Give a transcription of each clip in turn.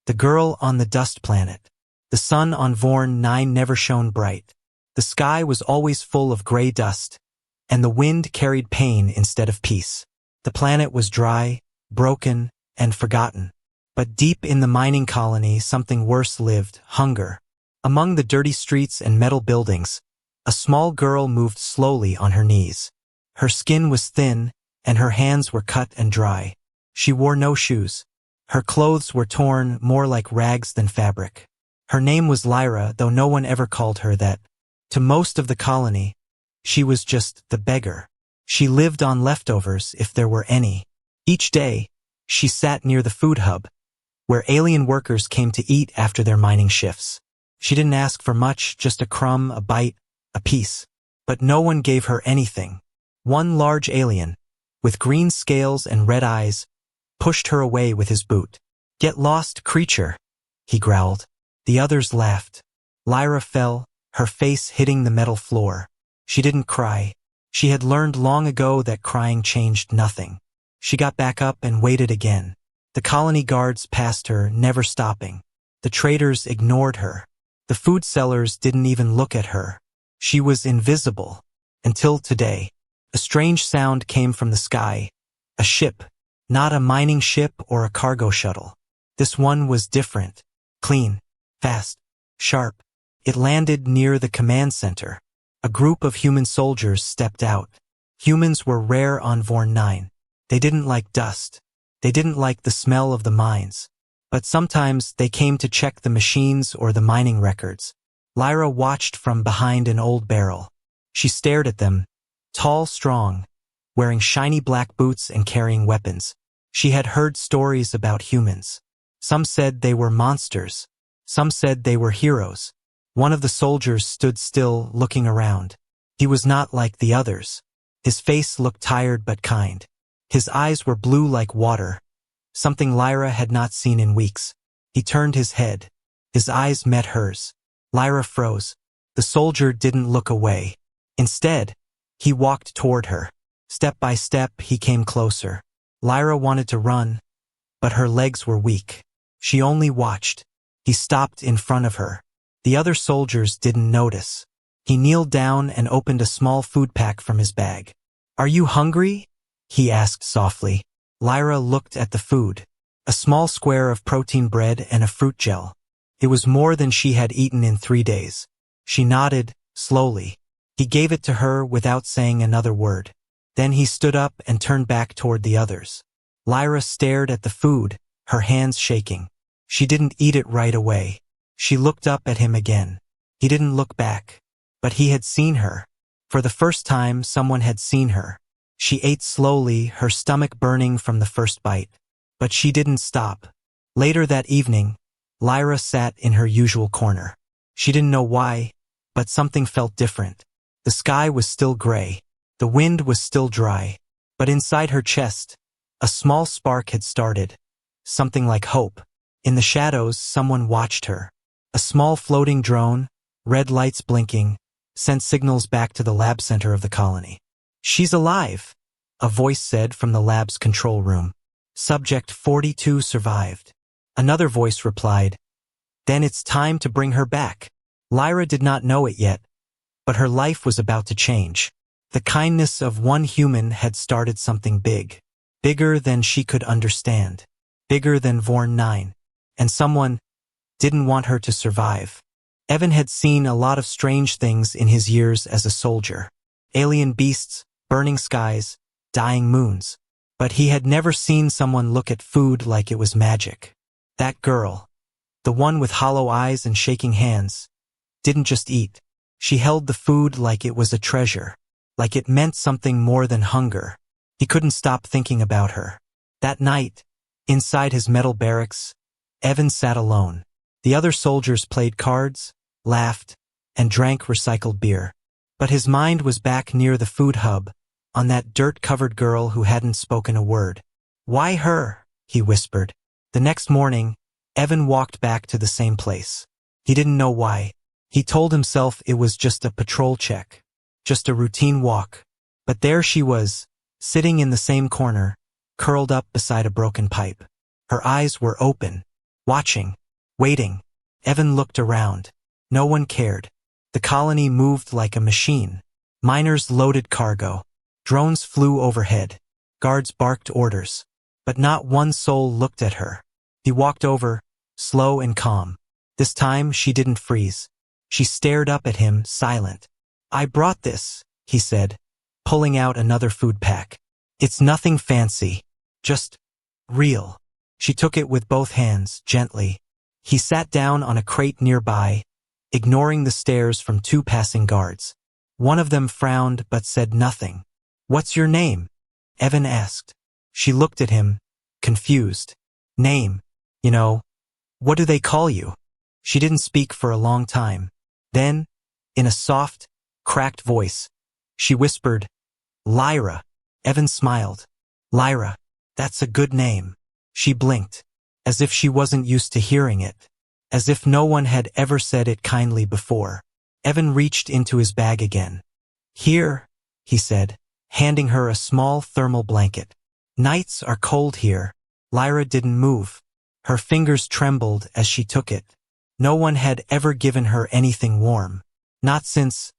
The girl on the dust planet. The sun on Vorn 9 never shone bright. The sky was always full of gray dust, and the wind carried pain instead of peace. The planet was dry, broken, and forgotten. But deep in the mining colony something worse lived, hunger. Among the dirty streets and metal buildings, a small girl moved slowly on her knees. Her skin was thin, and her hands were cut and dry. She wore no shoes. Her clothes were torn, more like rags than fabric. Her name was Lyra, though no one ever called her that. To most of the colony, she was just the beggar. She lived on leftovers, if there were any. Each day, she sat near the food hub, where alien workers came to eat after their mining shifts. She didn't ask for much, just a crumb, a bite, a piece. But no one gave her anything. One large alien, with green scales and red eyes, pushed her away with his boot. "Get lost, creature," he growled. The others laughed. Lyra fell, her face hitting the metal floor. She didn't cry. She had learned long ago that crying changed nothing. She got back up and waited again. The colony guards passed her, never stopping. The traders ignored her. The food sellers didn't even look at her. She was invisible. Until today. A strange sound came from the sky. A ship. Not a mining ship or a cargo shuttle. This one was different. Clean. Fast. Sharp. It landed near the command center. A group of human soldiers stepped out. Humans were rare on Vorn 9. They didn't like dust. They didn't like the smell of the mines. But sometimes they came to check the machines or the mining records. Lyra watched from behind an old barrel. She stared at them, tall, strong, wearing shiny black boots and carrying weapons. She had heard stories about humans. Some said they were monsters. Some said they were heroes. One of the soldiers stood still, looking around. He was not like the others. His face looked tired but kind. His eyes were blue like water, something Lyra had not seen in weeks. He turned his head. His eyes met hers. Lyra froze. The soldier didn't look away. Instead, he walked toward her. Step by step, he came closer. Lyra wanted to run, but her legs were weak. She only watched. He stopped in front of her. The other soldiers didn't notice. He kneeled down and opened a small food pack from his bag. "Are you hungry?" he asked softly. Lyra looked at the food. A small square of protein bread and a fruit gel. It was more than she had eaten in 3 days. She nodded, slowly. He gave it to her without saying another word. Then he stood up and turned back toward the others. Lyra stared at the food, her hands shaking. She didn't eat it right away. She looked up at him again. He didn't look back. But he had seen her. For the first time, someone had seen her. She ate slowly, her stomach burning from the first bite. But she didn't stop. Later that evening, Lyra sat in her usual corner. She didn't know why, but something felt different. The sky was still gray. The wind was still dry. But inside her chest, a small spark had started. Something like hope. In the shadows, someone watched her. A small floating drone, red lights blinking, sent signals back to the lab center of the colony. "She's alive," a voice said from the lab's control room. "Subject 42 survived." Another voice replied, "Then it's time to bring her back." Lyra did not know it yet, but her life was about to change. The kindness of one human had started something big. Bigger than she could understand. Bigger than Vorn 9. And someone didn't want her to survive. Evan had seen a lot of strange things in his years as a soldier. Alien beasts, burning skies, dying moons. But he had never seen someone look at food like it was magic. That girl, the one with hollow eyes and shaking hands, didn't just eat. She held the food like it was a treasure, like it meant something more than hunger. He couldn't stop thinking about her. That night, inside his metal barracks, Evan sat alone. The other soldiers played cards, laughed, and drank recycled beer. But his mind was back near the food hub, on that dirt-covered girl who hadn't spoken a word. "Why her?" he whispered. The next morning, Evan walked back to the same place. He didn't know why. He told himself it was just a patrol check, just a routine walk. But there she was, sitting in the same corner, curled up beside a broken pipe. Her eyes were open. watching, waiting. Evan looked around. No one cared. The colony moved like a machine. Miners loaded cargo. Drones flew overhead. Guards barked orders. But not one soul looked at her. He walked over, slow and calm. This time she didn't freeze. She stared up at him, silent. "I brought this," he said, pulling out another food pack. "It's nothing fancy. Just real." She took it with both hands, gently. He sat down on a crate nearby, ignoring the stares from two passing guards. One of them frowned but said nothing. "What's your name?" Evan asked. She looked at him, confused. "Name. You know, what do they call you?" She didn't speak for a long time. Then, in a soft, cracked voice, she whispered, "Lyra." Evan smiled. "Lyra, that's a good name." She blinked, as if she wasn't used to hearing it, as if no one had ever said it kindly before. Evan reached into his bag again. "Here," he said, handing her a small thermal blanket. "Nights are cold here." Lyra didn't move. Her fingers trembled as she took it. No one had ever given her anything warm. Not since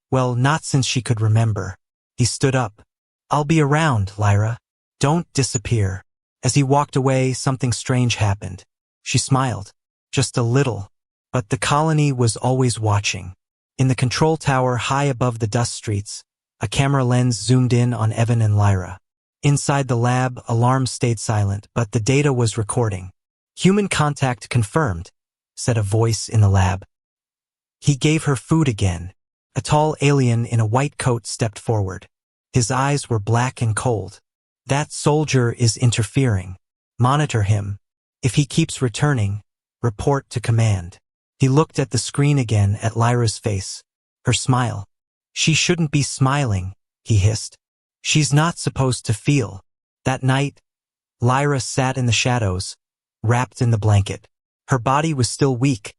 she could remember. He stood up. "I'll be around, Lyra. Don't disappear." As he walked away, something strange happened. She smiled. Just a little. But the colony was always watching. In the control tower high above the dust streets, a camera lens zoomed in on Evan and Lyra. Inside the lab, alarms stayed silent, but the data was recording. "Human contact confirmed," said a voice in the lab. He gave her food again. A tall alien in a white coat stepped forward. His eyes were black and cold. "That soldier is interfering. Monitor him. If he keeps returning, report to command." He looked at the screen again, at Lyra's face. Her smile. "She shouldn't be smiling," he hissed. "She's not supposed to feel." That night, Lyra sat in the shadows, wrapped in the blanket. Her body was still weak,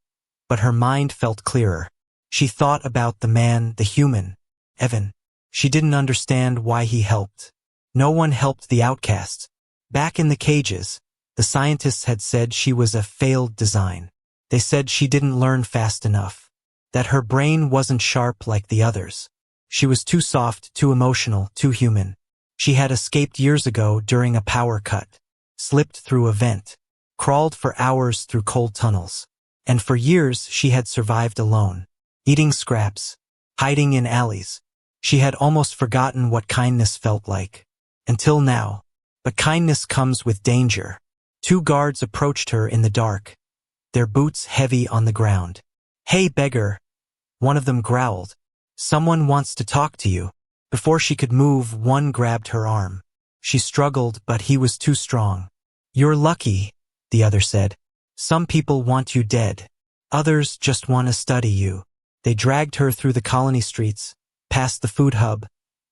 but her mind felt clearer. She thought about the man, the human, Evan. She didn't understand why he helped. No one helped the outcasts. Back in the cages, the scientists had said she was a failed design. They said she didn't learn fast enough, that her brain wasn't sharp like the others. She was too soft, too emotional, too human. She had escaped years ago during a power cut, slipped through a vent, crawled for hours through cold tunnels. And for years she had survived alone, eating scraps, hiding in alleys. She had almost forgotten what kindness felt like. Until now. But kindness comes with danger. Two guards approached her in the dark, their boots heavy on the ground. "Hey, beggar," one of them growled. "Someone wants to talk to you." Before she could move, one grabbed her arm. She struggled, but he was too strong. "You're lucky," the other said. "Some people want you dead. Others just want to study you." They dragged her through the colony streets, past the food hub,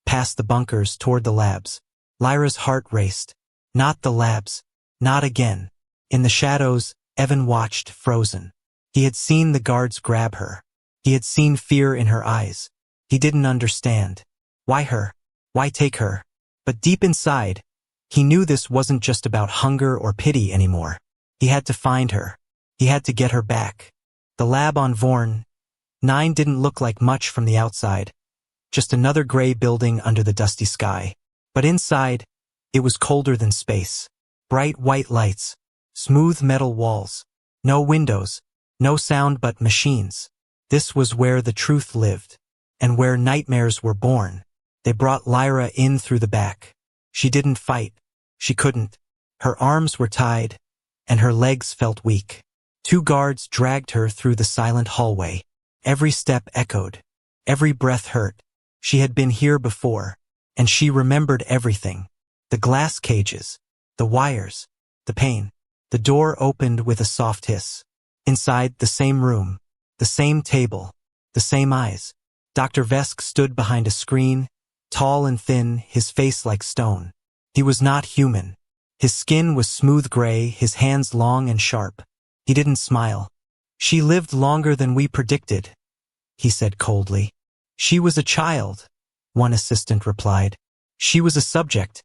past the bunkers, toward the labs. Lyra's heart raced. Not the labs. Not again. In the shadows, Evan watched, frozen. He had seen the guards grab her. He had seen fear in her eyes. He didn't understand. Why her? Why take her? But deep inside, he knew this wasn't just about hunger or pity anymore. He had to find her. He had to get her back. The lab on Vorn 9 didn't look like much from the outside. Just another gray building under the dusty sky. But inside, it was colder than space. Bright white lights, smooth metal walls, no windows, no sound but machines. This was where the truth lived, and where nightmares were born. They brought Lyra in through the back. She didn't fight. She couldn't. Her arms were tied, and her legs felt weak. Two guards dragged her through the silent hallway. Every step echoed. Every breath hurt. She had been here before, and she remembered everything. The glass cages, the wires, the pain. The door opened with a soft hiss. Inside, the same room, the same table, the same eyes. Dr. Vesk stood behind a screen, tall and thin, his face like stone. He was not human. His skin was smooth gray, his hands long and sharp. He didn't smile. "She lived longer than we predicted," he said coldly. "She was a child," one assistant replied. "She was a subject,"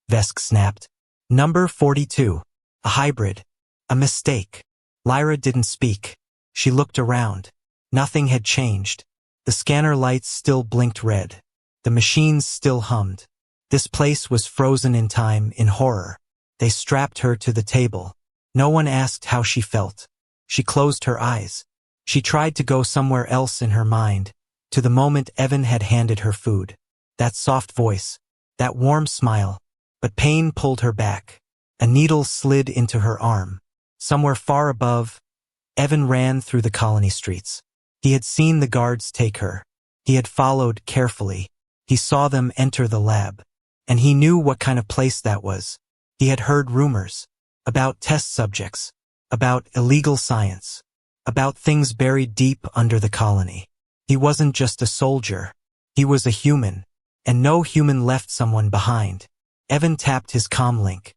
Vesk snapped. "Number 42. A hybrid. A mistake." Lyra didn't speak. She looked around. Nothing had changed. The scanner lights still blinked red. The machines still hummed. This place was frozen in time, in horror. They strapped her to the table. No one asked how she felt. She closed her eyes. She tried to go somewhere else in her mind, to the moment Evan had handed her food. That soft voice, that warm smile, but pain pulled her back. A needle slid into her arm. Somewhere far above, Evan ran through the colony streets. He had seen the guards take her. He had followed carefully. He saw them enter the lab. And he knew what kind of place that was. He had heard rumors about test subjects, about illegal science, about things buried deep under the colony. He wasn't just a soldier. He was a human, and no human left someone behind. Evan tapped his comm link.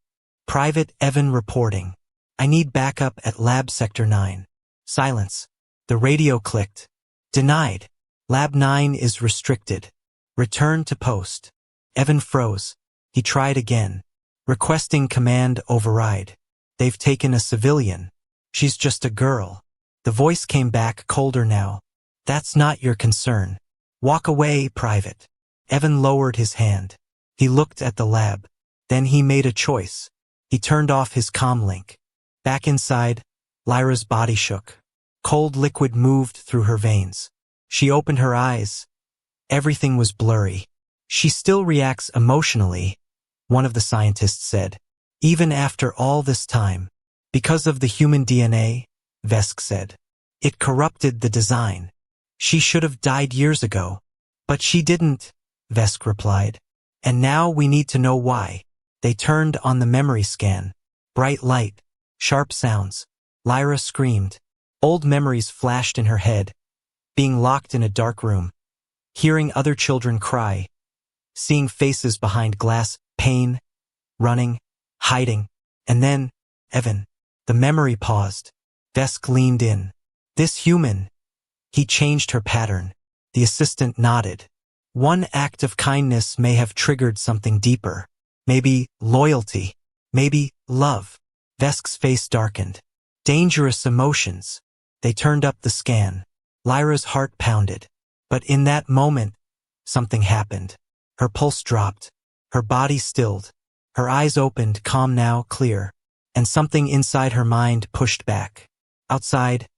Private Evan reporting. I need backup at Lab Sector 9. Silence. The radio clicked. Denied. Lab 9 is restricted. Return to post. Evan froze. He tried again. Requesting command override. They've taken a civilian. She's just a girl. The voice came back colder now. That's not your concern. Walk away, Private. Evan lowered his hand. He looked at the lab. Then he made a choice. He turned off his comm link. Back inside, Lyra's body shook. Cold liquid moved through her veins. She opened her eyes. Everything was blurry. She still reacts emotionally, one of the scientists said. Even after all this time. Because of the human DNA, Vesk said. It corrupted the design. She should have died years ago. But she didn't, Vesk replied. And now we need to know why. They turned on the memory scan. Bright light. Sharp sounds. Lyra screamed. Old memories flashed in her head. Being locked in a dark room. Hearing other children cry. Seeing faces behind glass, pain, running, hiding, and then, Evan. The memory paused. Vesk leaned in. This human. He changed her pattern. The assistant nodded. One act of kindness may have triggered something deeper. Maybe loyalty. Maybe love. Vesk's face darkened. Dangerous emotions. They turned up the scan. Lyra's heart pounded. But in that moment, something happened. Her pulse dropped. Her body stilled. Her eyes opened, calm now, clear. And something inside her mind pushed back. Outside,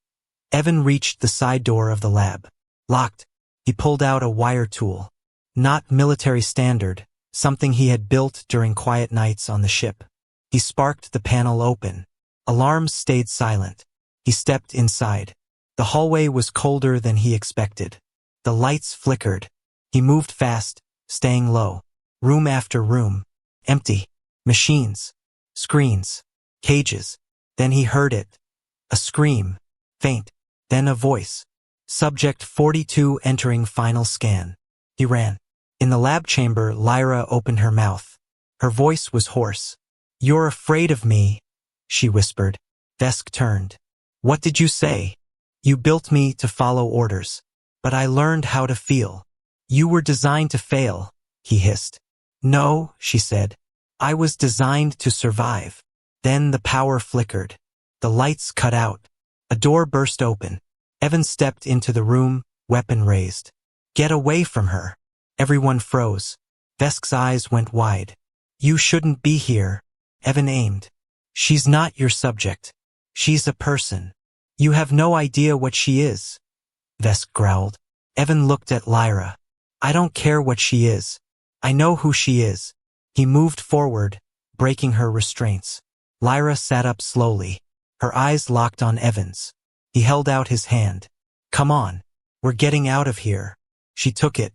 Evan reached the side door of the lab. Locked. He pulled out a wire tool. Not military standard, something he had built during quiet nights on the ship. He sparked the panel open. Alarms stayed silent. He stepped inside. The hallway was colder than he expected. The lights flickered. He moved fast, staying low. Room after room. Empty. Machines. Screens. Cages. Then he heard it. A scream. Faint. Then a voice. Subject 42 entering final scan. He ran. In the lab chamber, Lyra opened her mouth. Her voice was hoarse. You're afraid of me, she whispered. Vesk turned. What did you say? You built me to follow orders. But I learned how to feel. You were designed to fail, he hissed. No, she said. I was designed to survive. Then the power flickered. The lights cut out. A door burst open. Evan stepped into the room, weapon raised. Get away from her. Everyone froze. Vesk's eyes went wide. You shouldn't be here. Evan aimed. She's not your subject. She's a person. You have no idea what she is. Vesk growled. Evan looked at Lyra. I don't care what she is. I know who she is. He moved forward, breaking her restraints. Lyra sat up slowly. Her eyes locked on Evan's. He held out his hand. Come on. We're getting out of here. She took it.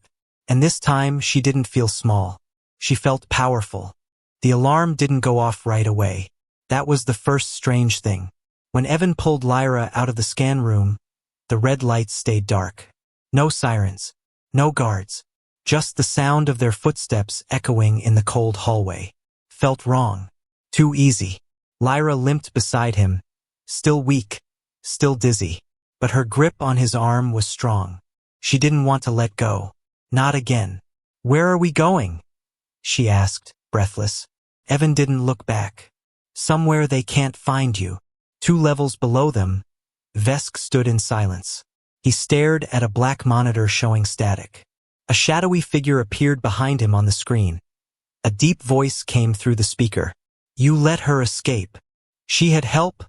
And this time she didn't feel small. She felt powerful. The alarm didn't go off right away. That was the first strange thing. When Evan pulled Lyra out of the scan room, the red lights stayed dark. No sirens. No guards. Just the sound of their footsteps echoing in the cold hallway. Felt wrong. Too easy. Lyra limped beside him. Still weak. Still dizzy. But her grip on his arm was strong. She didn't want to let go. Not again. Where are we going? She asked, breathless. Evan didn't look back. Somewhere they can't find you. 2 levels below them, Vesk stood in silence. He stared at a black monitor showing static. A shadowy figure appeared behind him on the screen. A deep voice came through the speaker. "You let her escape." "She had help,"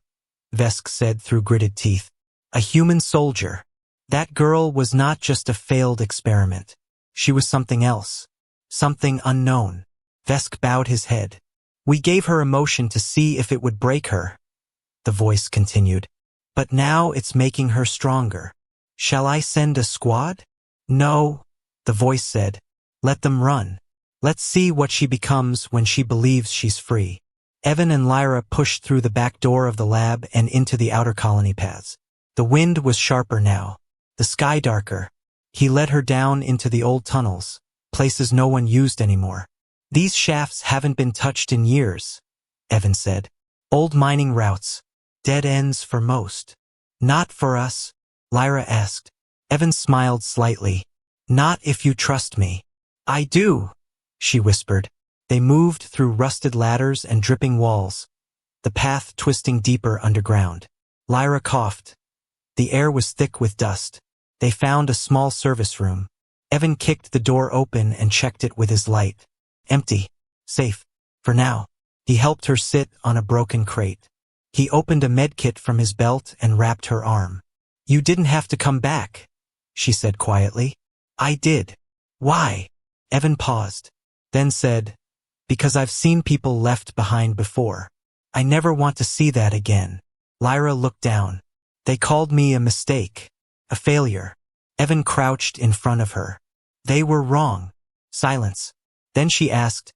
Vesk said through gritted teeth. "A human soldier. That girl was not just a failed experiment. She was something else. Something unknown." Vesk bowed his head. "We gave her emotion to see if it would break her," the voice continued. "But now it's making her stronger. Shall I send a squad?" "No," the voice said. "Let them run. Let's see what she becomes when she believes she's free." Evan and Lyra pushed through the back door of the lab and into the outer colony paths. The wind was sharper now, the sky darker. He led her down into the old tunnels, places no one used anymore. "These shafts haven't been touched in years," Evan said. "Old mining routes. Dead ends for most." "Not for us?" Lyra asked. Evan smiled slightly. "Not if you trust me." "I do," she whispered. They moved through rusted ladders and dripping walls, the path twisting deeper underground. Lyra coughed. The air was thick with dust. They found a small service room. Evan kicked the door open and checked it with his light. Empty. Safe. For now. He helped her sit on a broken crate. He opened a medkit from his belt and wrapped her arm. "You didn't have to come back," she said quietly. "I did." "Why?" Evan paused, then said, "Because I've seen people left behind before. I never want to see that again." Lyra looked down. "They called me a mistake. A failure." Evan crouched in front of her. "They were wrong." Silence. Then she asked,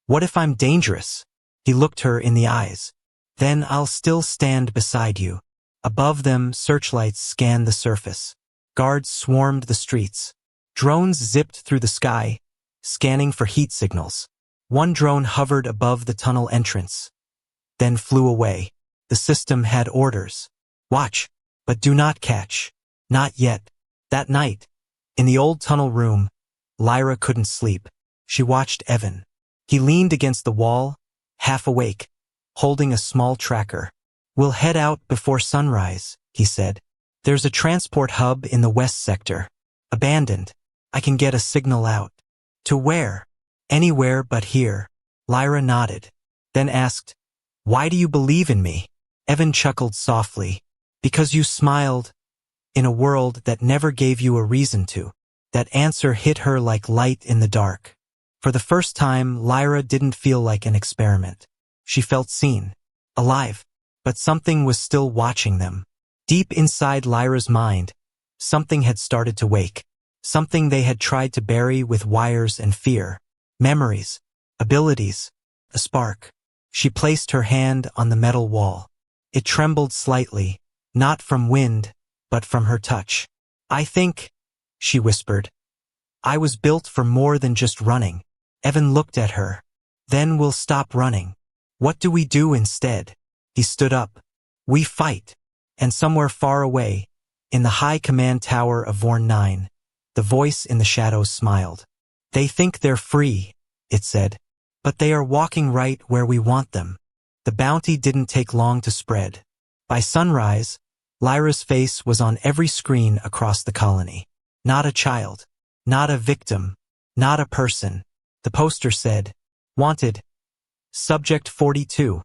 "What if I'm dangerous?" He looked her in the eyes. "Then I'll still stand beside you." Above them, searchlights scanned the surface. Guards swarmed the streets. Drones zipped through the sky, scanning for heat signals. One drone hovered above the tunnel entrance, then flew away. The system had orders. "Watch, but do not catch." Not yet. That night, in the old tunnel room, Lyra couldn't sleep. She watched Evan. He leaned against the wall, half awake, holding a small tracker. "We'll head out before sunrise," he said. "There's a transport hub in the west sector. Abandoned. I can get a signal out." "To where?" "Anywhere but here." Lyra nodded, then asked, "Why do you believe in me?" Evan chuckled softly. "Because you smiled in a world that never gave you a reason to." That answer hit her like light in the dark. For the first time, Lyra didn't feel like an experiment. She felt seen, alive, but something was still watching them. Deep inside Lyra's mind, something had started to wake. Something they had tried to bury with wires and fear. Memories, abilities, a spark. She placed her hand on the metal wall. It trembled slightly, not from wind, but from her touch. "I think," she whispered, "I was built for more than just running." Evan looked at her. "Then we'll stop running. What do we do instead?" He stood up. "We fight." And somewhere far away, in the high command tower of Vorn 9, the voice in the shadows smiled. "They think they're free," it said, "but they are walking right where we want them." The bounty didn't take long to spread. By sunrise, Lyra's face was on every screen across the colony. Not a child, not a victim, not a person. The poster said, "Wanted, Subject 42,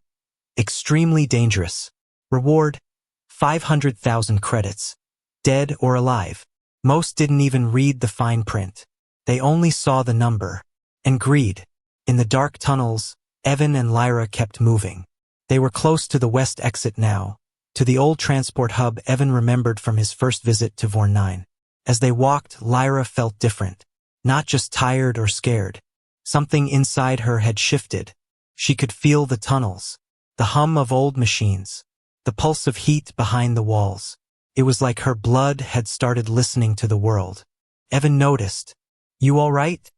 extremely dangerous. Reward, 500,000 credits. Dead or alive." Most didn't even read the fine print. They only saw the number. And greed. In the dark tunnels, Evan and Lyra kept moving. They were close to the west exit now, to the old transport hub Evan remembered from his first visit to Vorn 9. As they walked, Lyra felt different. Not just tired or scared. Something inside her had shifted. She could feel the tunnels, the hum of old machines, the pulse of heat behind the walls. It was like her blood had started listening to the world. Evan noticed. "You all right?"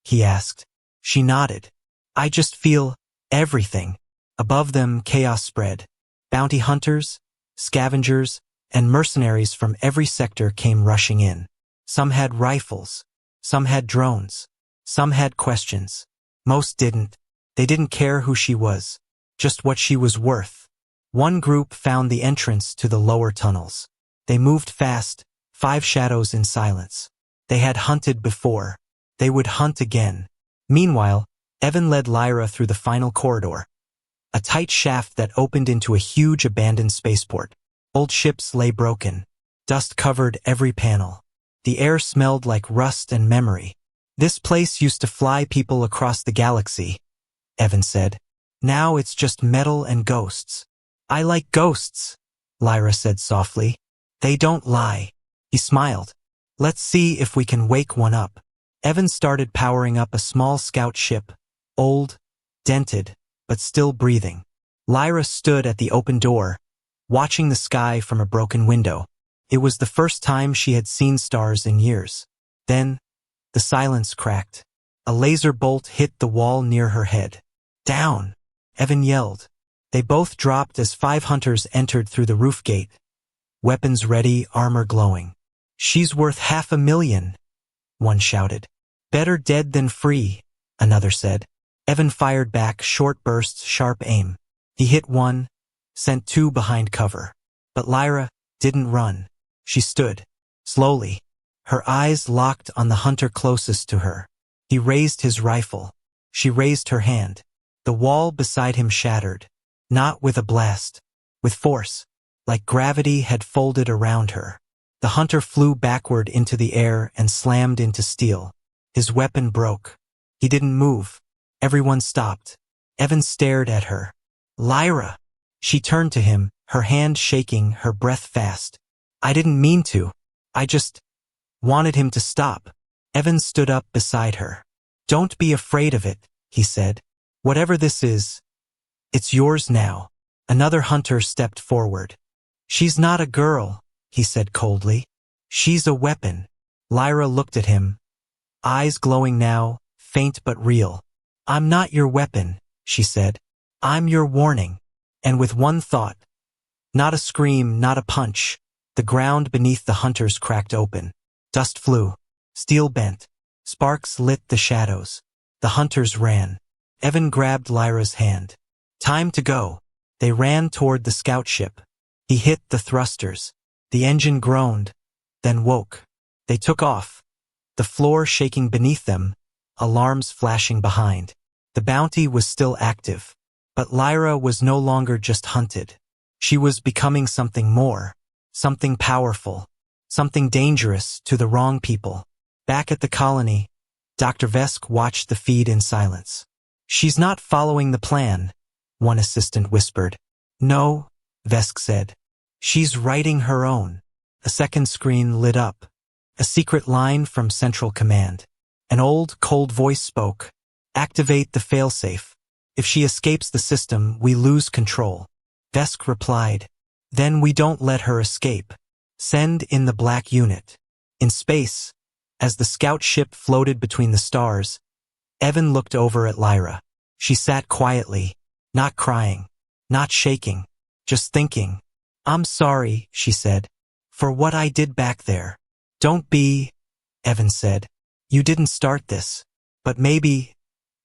he asked. She nodded. "I just feel everything." Above them, chaos spread. Bounty hunters, scavengers, and mercenaries from every sector came rushing in. Some had rifles. Some had drones. Some had questions. Most didn't. They didn't care who she was, just what she was worth. One group found the entrance to the lower tunnels. They moved fast, 5 shadows in silence. They had hunted before. They would hunt again. Meanwhile, Evan led Lyra through the final corridor, a tight shaft that opened into a huge abandoned spaceport. Old ships lay broken. Dust covered every panel. The air smelled like rust and memory. This place used to fly people across the galaxy, Evan said. Now it's just metal and ghosts. I like ghosts, Lyra said softly. They don't lie. He smiled. Let's see if we can wake one up. Evan started powering up a small scout ship, old, dented, but still breathing. Lyra stood at the open door, watching the sky from a broken window. It was the first time she had seen stars in years. Then, the silence cracked. A laser bolt hit the wall near her head. Down! Evan yelled. They both dropped as 5 hunters entered through the roof gate, weapons ready, armor glowing. She's worth $500,000, one shouted. Better dead than free, another said. Evan fired back, short bursts, sharp aim. He hit one, sent 2 behind cover. But Lyra didn't run. She stood, slowly, her eyes locked on the hunter closest to her. He raised his rifle. She raised her hand. The wall beside him shattered. Not with a blast, with force, like gravity had folded around her. The hunter flew backward into the air and slammed into steel. His weapon broke. He didn't move. Everyone stopped. Evan stared at her. Lyra! She turned to him, her hand shaking, her breath fast. I didn't mean to. I just wanted him to stop. Evan stood up beside her. Don't be afraid of it, he said. Whatever this is, it's yours now. Another hunter stepped forward. She's not a girl, he said coldly. She's a weapon. Lyra looked at him, eyes glowing now, faint but real. I'm not your weapon, she said. I'm your warning. And with one thought, not a scream, not a punch, the ground beneath the hunters cracked open. Dust flew. Steel bent. Sparks lit the shadows. The hunters ran. Evan grabbed Lyra's hand. Time to go. They ran toward the scout ship. He hit the thrusters. The engine groaned, then woke. They took off, the floor shaking beneath them, alarms flashing behind. The bounty was still active, but Lyra was no longer just hunted. She was becoming something more, something powerful, something dangerous to the wrong people. Back at the colony, Dr. Vesk watched the feed in silence. She's not following the plan, one assistant whispered. No, Vesk said. She's writing her own. A second screen lit up. A secret line from Central Command. An old, cold voice spoke. Activate the failsafe. If she escapes the system, we lose control. Vesk replied. Then we don't let her escape. Send in the black unit. In space, as the scout ship floated between the stars, Evan looked over at Lyra. She sat quietly, not crying, not shaking, just thinking. I'm sorry, she said, for what I did back there. Don't be, Evan said. You didn't start this, but maybe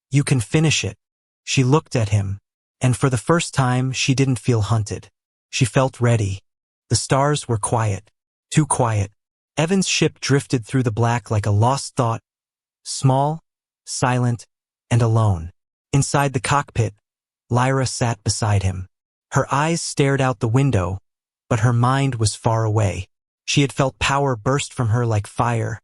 you can finish it. She looked at him, and for the first time she didn't feel hunted. She felt ready. The stars were quiet, too quiet. Evan's ship drifted through the black like a lost thought, small, silent, and alone. Inside the cockpit, Lyra sat beside him. Her eyes stared out the window, but her mind was far away. She had felt power burst from her like fire,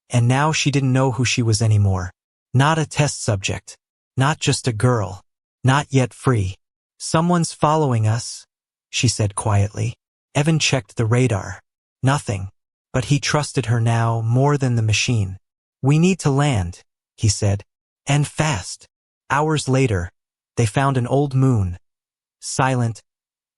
and now she didn't know who she was anymore. Not a test subject, not just a girl, not yet free. Someone's following us, she said quietly. Evan checked the radar. Nothing, but he trusted her now more than the machine. We need to land, he said, and fast. Hours later, they found an old moon, silent,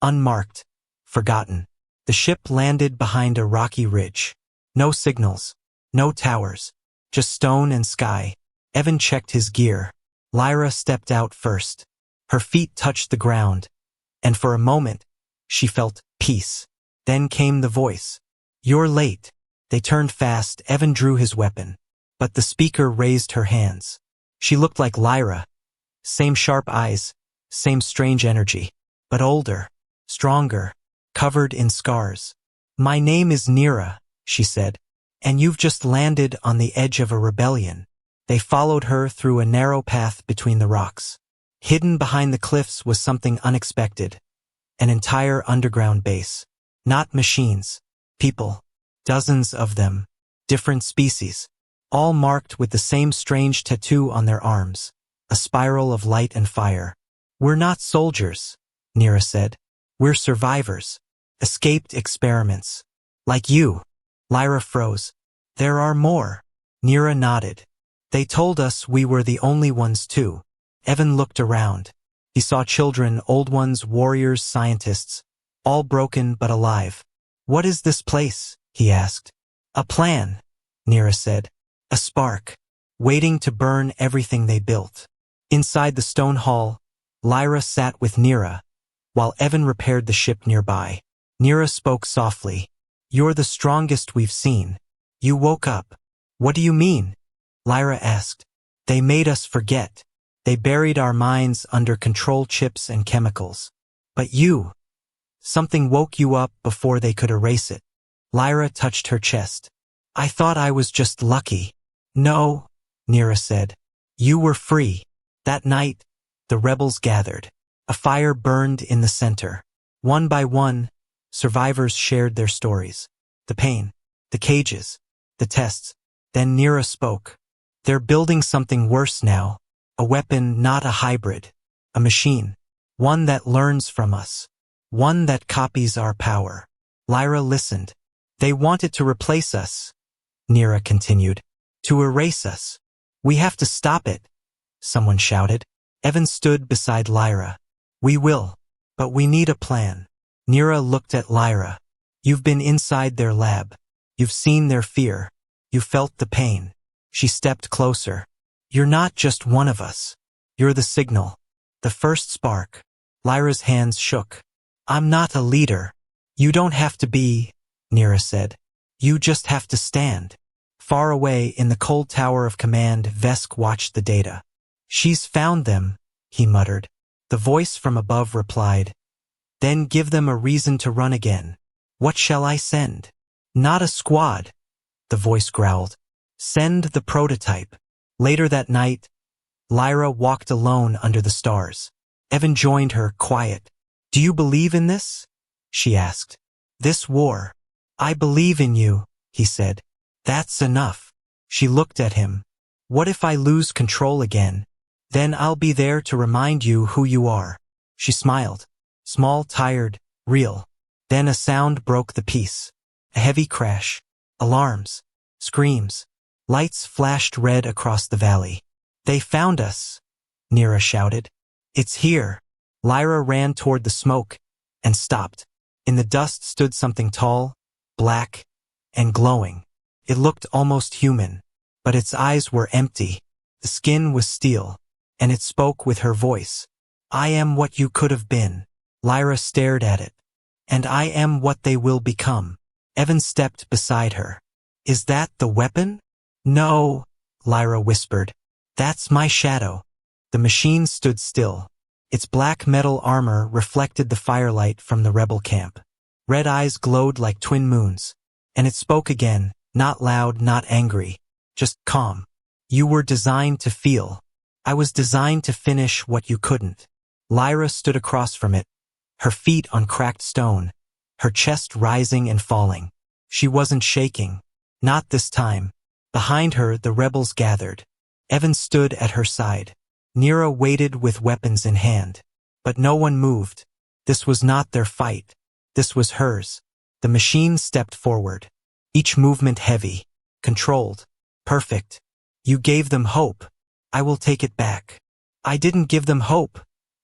unmarked, forgotten. The ship landed behind a rocky ridge. No signals, no towers, just stone and sky. Evan checked his gear. Lyra stepped out first. Her feet touched the ground, and for a moment, she felt peace. Then came the voice. You're late. They turned fast. Evan drew his weapon, but the speaker raised her hands. She looked like Lyra. Same sharp eyes, same strange energy, but older. stronger, covered in scars. "My name is Nira," she said, "and you've just landed on the edge of a rebellion." They followed her through a narrow path between the rocks. Hidden behind the cliffs was something unexpected, an entire underground base. Not machines, people, dozens of them, different species, all marked with the same strange tattoo on their arms, a spiral of light and fire. "We're not soldiers," Nira said. "We're survivors. Escaped experiments. Like you." Lyra froze. "There are more." Nira nodded. "They told us we were the only ones too." Evan looked around. He saw children, old ones, warriors, scientists, all broken but alive. "What is this place?" he asked. "A plan," Nira said. "A spark, waiting to burn everything they built." Inside the stone hall, Lyra sat with Nira, while Evan repaired the ship nearby. Nira spoke softly. "You're the strongest we've seen. You woke up." "What do you mean?" Lyra asked. "They made us forget. They buried our minds under control chips and chemicals. But you, something woke you up before they could erase it." Lyra touched her chest. "I thought I was just lucky." "No," Nira said. "You were free." That night, the rebels gathered. A fire burned in the center. One by one, survivors shared their stories. The pain, the cages, the tests. Then Nira spoke. "They're building something worse now. A weapon, not a hybrid. A machine. One that learns from us. One that copies our power." Lyra listened. "They wanted to replace us," Nira continued. "To erase us. We have to stop it," someone shouted. Evan stood beside Lyra. "We will. But we need a plan." Nira looked at Lyra. "You've been inside their lab. You've seen their fear. You felt the pain." She stepped closer. "You're not just one of us. You're the signal. The first spark." Lyra's hands shook. "I'm not a leader." "You don't have to be," Nira said. "You just have to stand." Far away in the cold tower of command, Vesk watched the data. "She's found them," he muttered. The voice from above replied, "Then give them a reason to run again." "What shall I send?" "Not a squad," the voice growled. "Send the prototype." Later that night, Lyra walked alone under the stars. Evan joined her, quiet. "Do you believe in this?" she asked. "This war?" "I believe in you," he said. "That's enough." She looked at him. "What if I lose control again? Then I'll be there to remind you who you are." She smiled. Small, tired, real. Then a sound broke the peace. A heavy crash. Alarms. Screams. Lights flashed red across the valley. "They found us," Nira shouted. "It's here." Lyra ran toward the smoke and stopped. In the dust stood something tall, black, and glowing. It looked almost human, but its eyes were empty. The skin was steel, and it spoke with her voice. "I am what you could have been." Lyra stared at it. "And I am what they will become." Evan stepped beside her. "Is that the weapon?" "No," Lyra whispered. "That's my shadow." The machine stood still. Its black metal armor reflected the firelight from the rebel camp. Red eyes glowed like twin moons. And it spoke again, not loud, not angry, just calm. "You were designed to feel. I was designed to finish what you couldn't." Lyra stood across from it, her feet on cracked stone, her chest rising and falling. She wasn't shaking. Not this time. Behind her, the rebels gathered. Evan stood at her side. Nira waited with weapons in hand. But no one moved. This was not their fight. This was hers. The machine stepped forward. Each movement heavy, controlled, perfect. "You gave them hope. I will take it back." "I didn't give them hope,"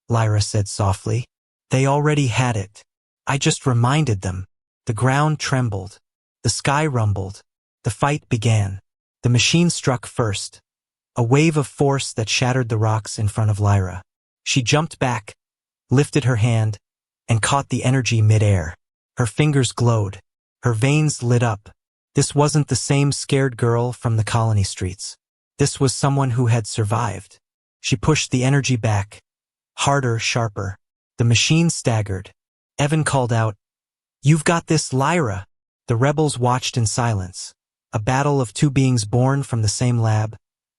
Lyra said softly. "They already had it. I just reminded them." The ground trembled. The sky rumbled. The fight began. The machine struck first. A wave of force that shattered the rocks in front of Lyra. She jumped back, lifted her hand, and caught the energy mid-air. Her fingers glowed. Her veins lit up. This wasn't the same scared girl from the colony streets. This was someone who had survived. She pushed the energy back. Harder, sharper. The machine staggered. Evan called out, "You've got this, Lyra." The rebels watched in silence. A battle of two beings born from the same lab,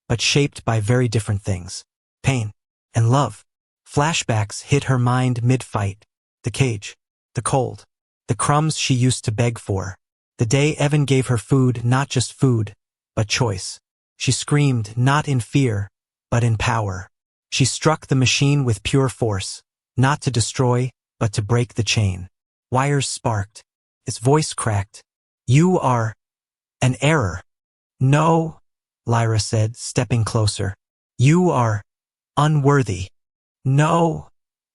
but shaped by very different things. Pain and love. Flashbacks hit her mind mid-fight. The cage. The cold. The crumbs she used to beg for. The day Evan gave her food, not just food, but choice. She screamed, not in fear, but in power. She struck the machine with pure force, not to destroy, but to break the chain. Wires sparked. Its voice cracked. "You are an error." "No," Lyra said, stepping closer. "You are unworthy." "No,"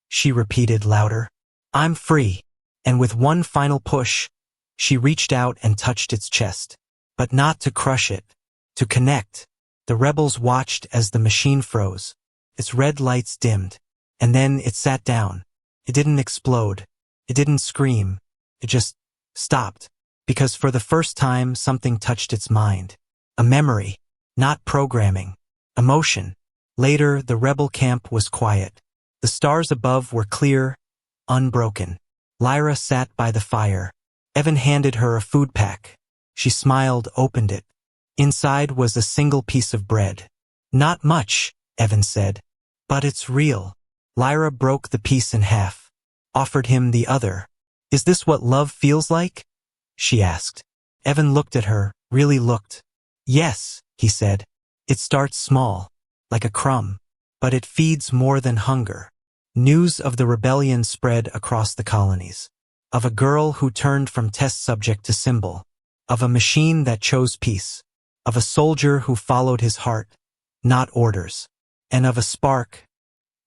she repeated louder. "I'm free." And with one final push, she reached out and touched its chest. But not to crush it, to connect. The rebels watched as the machine froze. Its red lights dimmed. And then it sat down. It didn't explode. It didn't scream. It just stopped. Because for the first time, something touched its mind. A memory. Not programming. Emotion. Later, the rebel camp was quiet. The stars above were clear, unbroken. Lyra sat by the fire. Evan handed her a food pack. She smiled, opened it. Inside was a single piece of bread. "Not much," Evan said. "But it's real." Lyra broke the piece in half. Offered him the other. "Is this what love feels like?" she asked. Evan looked at her, really looked. "Yes," he said. "It starts small, like a crumb. But it feeds more than hunger." News of the rebellion spread across the colonies. Of a girl who turned from test subject to symbol. Of a machine that chose peace. Of a soldier who followed his heart, not orders. And of a spark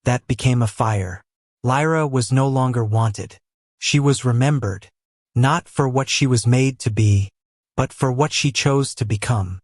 that became a fire. Lyra was no longer wanted. She was remembered. Not for what she was made to be, but for what she chose to become.